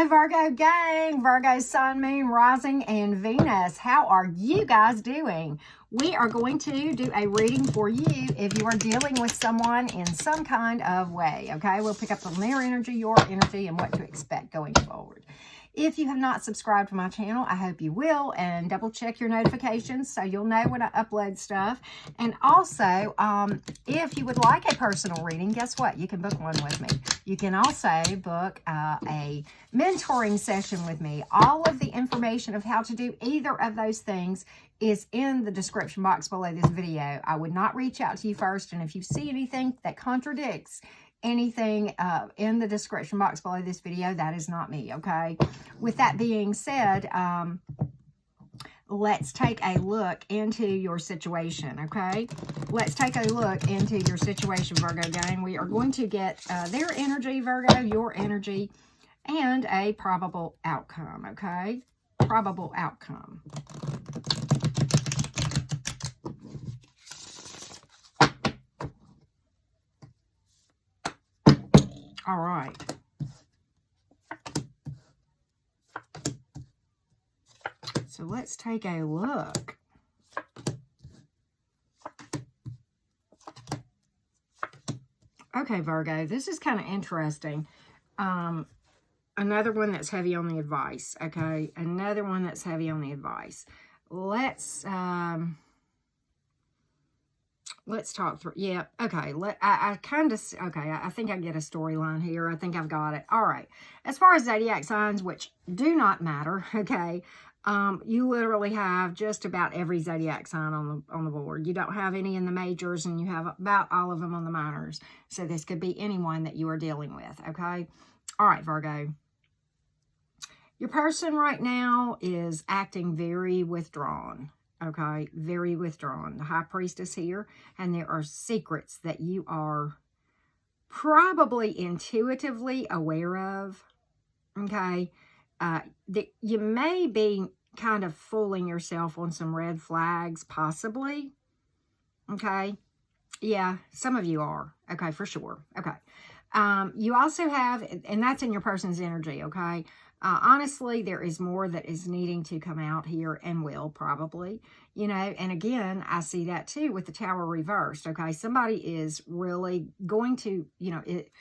Hello, Virgo gang, Virgo, Sun, Moon, Rising, and Venus. How are you guys doing? We are going to do a reading for you if you are dealing with someone in some kind of way, okay? We'll pick up on their energy, your energy, and what to expect going forward. If you have not subscribed to my channel, I hope you will, and double check your notifications so you'll know when I upload stuff. And also, if you would like a personal reading, guess what? You can book one with me. You can also book a mentoring session with me. All of the information of how to do either of those things is in the description box below this video. I would not reach out to you first, and if you see anything that contradicts anything in the description box below this video, that is not me, okay? With that being said, let's take a look into your situation, okay? Let's take a look into your situation, Virgo gang. We are going to get their energy, Virgo, your energy, and a probable outcome, okay? Probable outcome. All right. So let's take a look. Okay, Virgo, this is kind of interesting. Another one that's heavy on the advice, okay? Another one that's heavy on the advice. Let's talk through. Yeah, okay. I think I get a storyline here. I think I've got it. All right. As far as zodiac signs, which do not matter, okay, you literally have just about every zodiac sign on the board. You don't have any in the majors, and you have about all of them on the minors. So this could be anyone that you are dealing with, okay? All right, Virgo. Your person right now is acting very withdrawn. Okay, very withdrawn. The High Priestess here, and there are secrets that you are probably intuitively aware of. Okay, that you may be kind of fooling yourself on some red flags, possibly. Okay, yeah, some of you are. Okay, for sure. Okay, you also have, and that's in your person's energy. Okay. Honestly, there is more that is needing to come out here and will probably, you know, and again, I see that too with the Tower reversed. Okay. Somebody is really going to, you know, it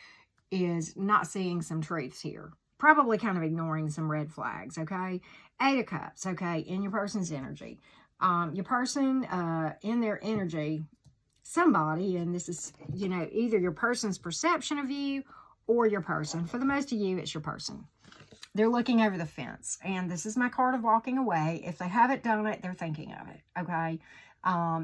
is not seeing some truths here, probably kind of ignoring some red flags. Okay. 8 of Cups. Okay. In your person's energy, your person, in their energy, somebody, and this is, you know, either your person's perception of you or your person. For the most of you, it's your person. They're looking over the fence, and this is my card of walking away. If they haven't done it, they're thinking of it, okay?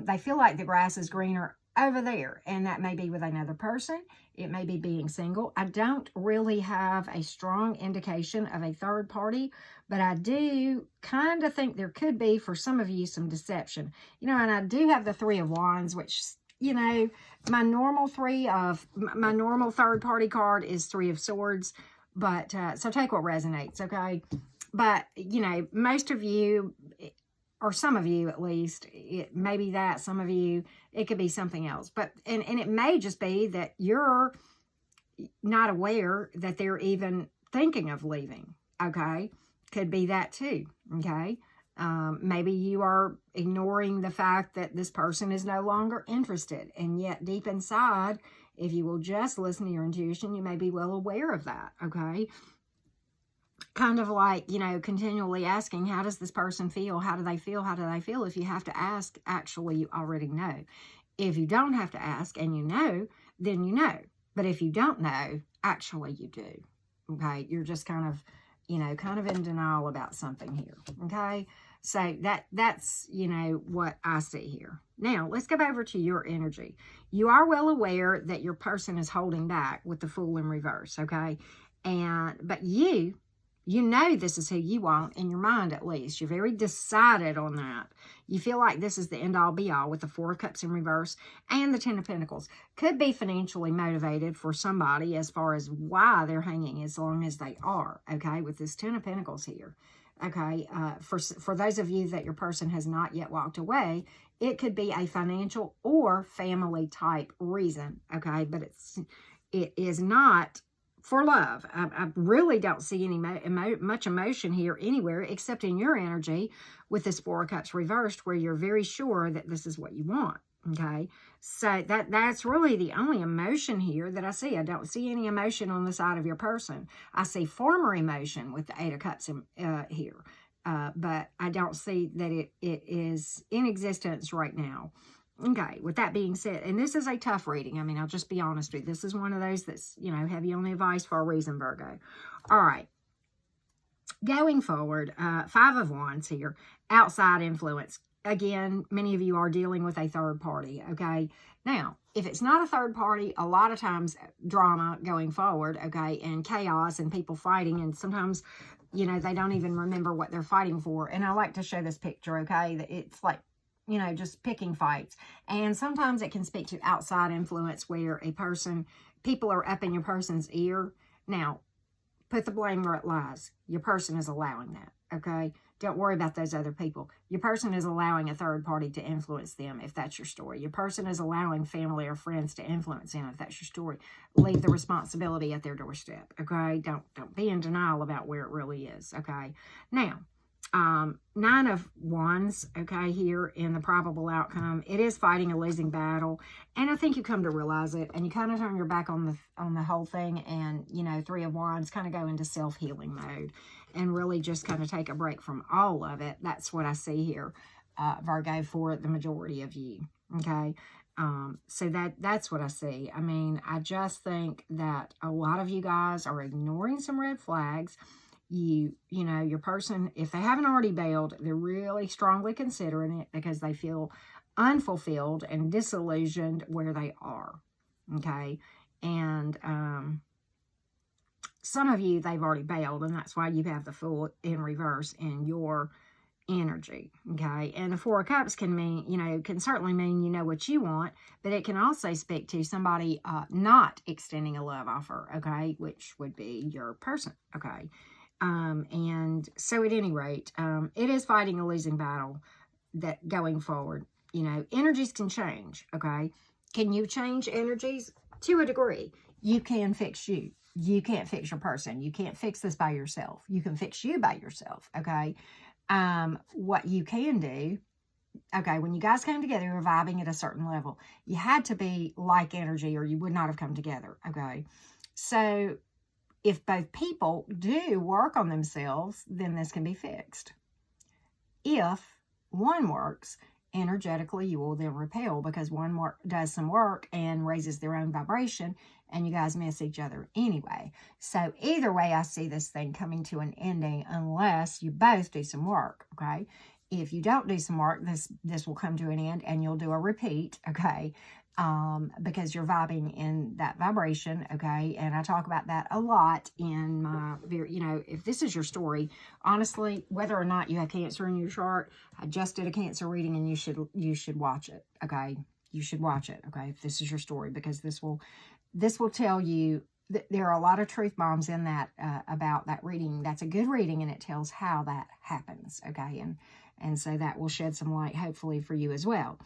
They feel like the grass is greener over there, and that may be with another person. It may be being single. I don't really have a strong indication of a third party, but I do kind of think there could be, for some of you, some deception. You know, and I do have the 3 of Wands, which, you know, my normal third party card is 3 of Swords. But, so take what resonates, okay? But, you know, most of you, or some of you at least, it may be that, some of you, it could be something else. But, and it may just be that you're not aware that they're even thinking of leaving, okay? Could be that too, okay? Maybe you are ignoring the fact that this person is no longer interested, and yet deep inside, if you will just listen to your intuition, you may be well aware of that, okay? Kind of like, you know, continually asking, how does this person feel? How do they feel? How do they feel? If you have to ask, actually, you already know. If you don't have to ask and you know, then you know. But if you don't know, actually, you do, okay? You're just kind of, you know, kind of in denial about something here, okay? So that's, you know, what I see here. Now, let's go over to your energy. You are well aware that your person is holding back with the Fool in reverse, okay? But you know this is who you want, in your mind at least. You're very decided on that. You feel like this is the end-all be-all with the 4 of Cups in reverse and the 10 of Pentacles. Could be financially motivated for somebody as far as why they're hanging as long as they are, okay, with this 10 of Pentacles here. Okay, for those of you that your person has not yet walked away, it could be a financial or family type reason, okay? But it is not for love. I really don't see any much emotion here anywhere except in your energy with this Four of Cups reversed, where you're very sure that this is what you want. Okay, so that's really the only emotion here that I see. I don't see any emotion on the side of your person. I see former emotion with the Eight of Cups here, but I don't see that it is in existence right now. Okay, with that being said, and this is a tough reading. I mean, I'll just be honest with you. This is one of those that's, heavy on the advice for a reason, Virgo. All right. Going forward, Five of Wands here, outside influence. Again, many of you are dealing with a third party, okay? Now, if it's not a third party, a lot of times drama going forward, okay, and chaos and people fighting, and sometimes, they don't even remember what they're fighting for. And I like to show this picture, okay? It's like, just picking fights. And sometimes it can speak to outside influence where people are up in your person's ear. Now, put the blame where it lies. Your person is allowing that, okay? Don't worry about those other people. Your person is allowing a third party to influence them, if that's your story. Your person is allowing family or friends to influence them, if that's your story. Leave the responsibility at their doorstep, okay? Don't be in denial about where it really is, okay? Now, Nine of Wands, okay, here in the probable outcome. It is fighting a losing battle, and I think you come to realize it, and you kind of turn your back on the whole thing, and, Three of Wands kind of go into self-healing mode and really just kind of take a break from all of it. That's what I see here, Virgo, for the majority of you, okay? So that's what I see. I mean, I just think that a lot of you guys are ignoring some red flags. Your person, if they haven't already bailed, they're really strongly considering it because they feel unfulfilled and disillusioned where they are, okay? And some of you, they've already bailed, and that's why you have the Fool in reverse in your energy, okay? And the Four of Cups can mean, can certainly mean what you want, but it can also speak to somebody not extending a love offer, okay? Which would be your person, okay? And so at any rate, it is fighting a losing battle that going forward, energies can change, okay? Can you change energies? To a degree. You can fix you. You can't fix your person. You can't fix this by yourself. You can fix you by yourself, okay? What you can do, okay, when you guys came together, you were vibing at a certain level. You had to be like energy or you would not have come together, okay? So if both people do work on themselves, then this can be fixed. If one works, energetically, you will then repel because one does some work and raises their own vibration, and you guys miss each other anyway. So either way, I see this thing coming to an ending unless you both do some work, okay? If you don't do some work, this will come to an end and you'll do a repeat, okay? Because you're vibing in that vibration, okay? And I talk about that a lot in my, if this is your story, honestly, whether or not you have Cancer in your chart, I just did a Cancer reading and you should watch it, okay? You should watch it, okay? If this is your story, because this will tell you that there are a lot of truth bombs in that, about that reading. That's a good reading and it tells how that happens, okay? And so that will shed some light, hopefully, for you as well.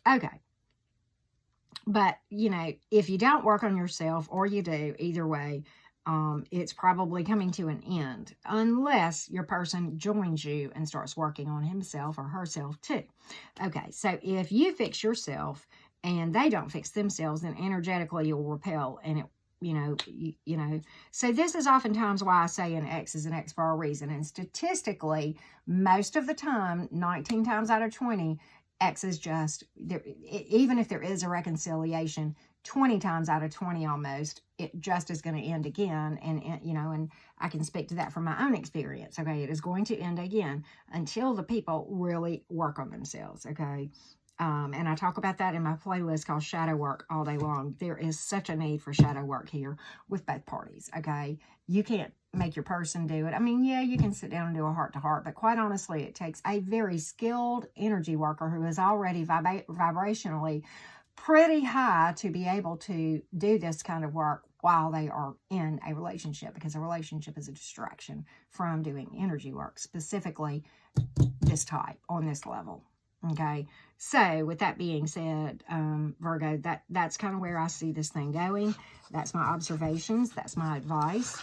Okay. But, if you don't work on yourself or you do, either way, it's probably coming to an end unless your person joins you and starts working on himself or herself too. Okay, so if you fix yourself and they don't fix themselves, then energetically you'll repel and it, so this is oftentimes why I say an X is an X for a reason. And statistically, most of the time, 19 times out of 20, X is just, even if there is a reconciliation, 20 times out of 20 almost, it just is going to end again. And I can speak to that from my own experience, okay? It is going to end again until the people really work on themselves, okay? And I talk about that in my playlist called Shadow Work all day long. There is such a need for shadow work here with both parties, okay? You can't make your person do it. I mean, yeah, you can sit down and do a heart-to-heart, but quite honestly, it takes a very skilled energy worker who is already vibrationally pretty high to be able to do this kind of work while they are in a relationship, because a relationship is a distraction from doing energy work, specifically this type on this level. Okay, so with that being said, Virgo, that's kind of where I see this thing going. That's my observations. That's my advice.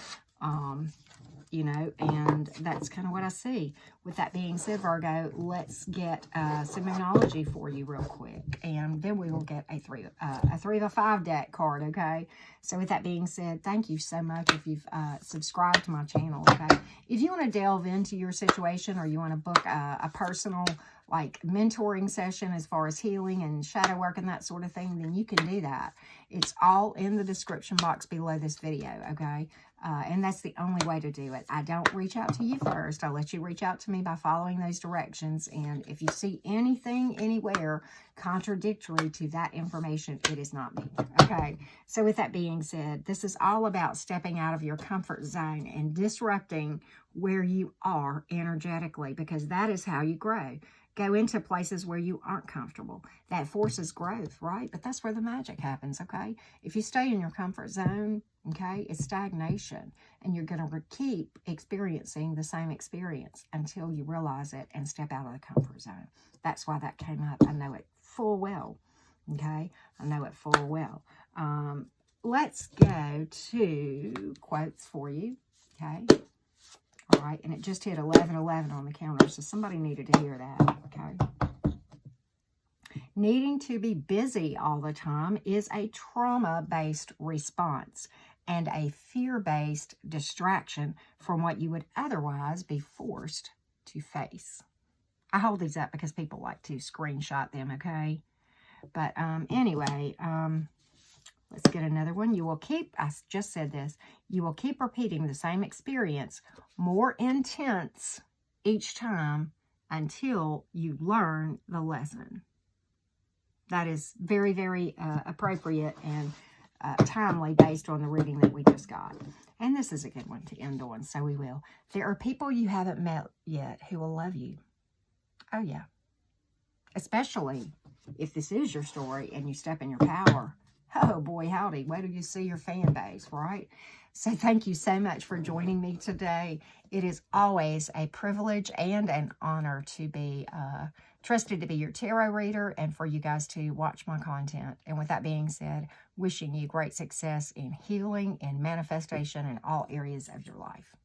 You know, and that's kind of what I see. With that being said, Virgo, let's get some Moonology for you real quick, and then we will get a three of a five deck card, okay? So with that being said, thank you so much if you've subscribed to my channel, okay? If you want to delve into your situation, or you want to book a personal, like, mentoring session as far as healing and shadow work and that sort of thing, then you can do that. It's all in the description box below this video, okay? And that's the only way to do it. I don't reach out to you first. I'll let you reach out to me by following those directions. And if you see anything anywhere contradictory to that information, it is not me. Okay. So with that being said, this is all about stepping out of your comfort zone and disrupting where you are energetically, because that is how you grow. Go into places where you aren't comfortable. That forces growth, right? But that's where the magic happens, okay? If you stay in your comfort zone, okay, it's stagnation. And you're going to keep experiencing the same experience until you realize it and step out of the comfort zone. That's why that came up. I know it full well, okay? I know it full well. Let's go to quotes for you, okay? All right, and it just hit 11:11 on the counter, so somebody needed to hear that, okay? Needing to be busy all the time is a trauma-based response and a fear-based distraction from what you would otherwise be forced to face. I hold these up because people like to screenshot them, okay? But anyway, let's get another one. You will keep, I just said this, you will keep repeating the same experience, more intense each time, until you learn the lesson. That is very, very appropriate and timely based on the reading that we just got. And this is a good one to end on, so we will. There are people you haven't met yet who will love you. Oh, yeah. Especially if this is your story and you step in your power. Oh, boy, howdy. Wait till you see your fan base, right? So thank you so much for joining me today. It is always a privilege and an honor to be trusted to be your tarot reader and for you guys to watch my content. And with that being said, wishing you great success in healing and manifestation in all areas of your life.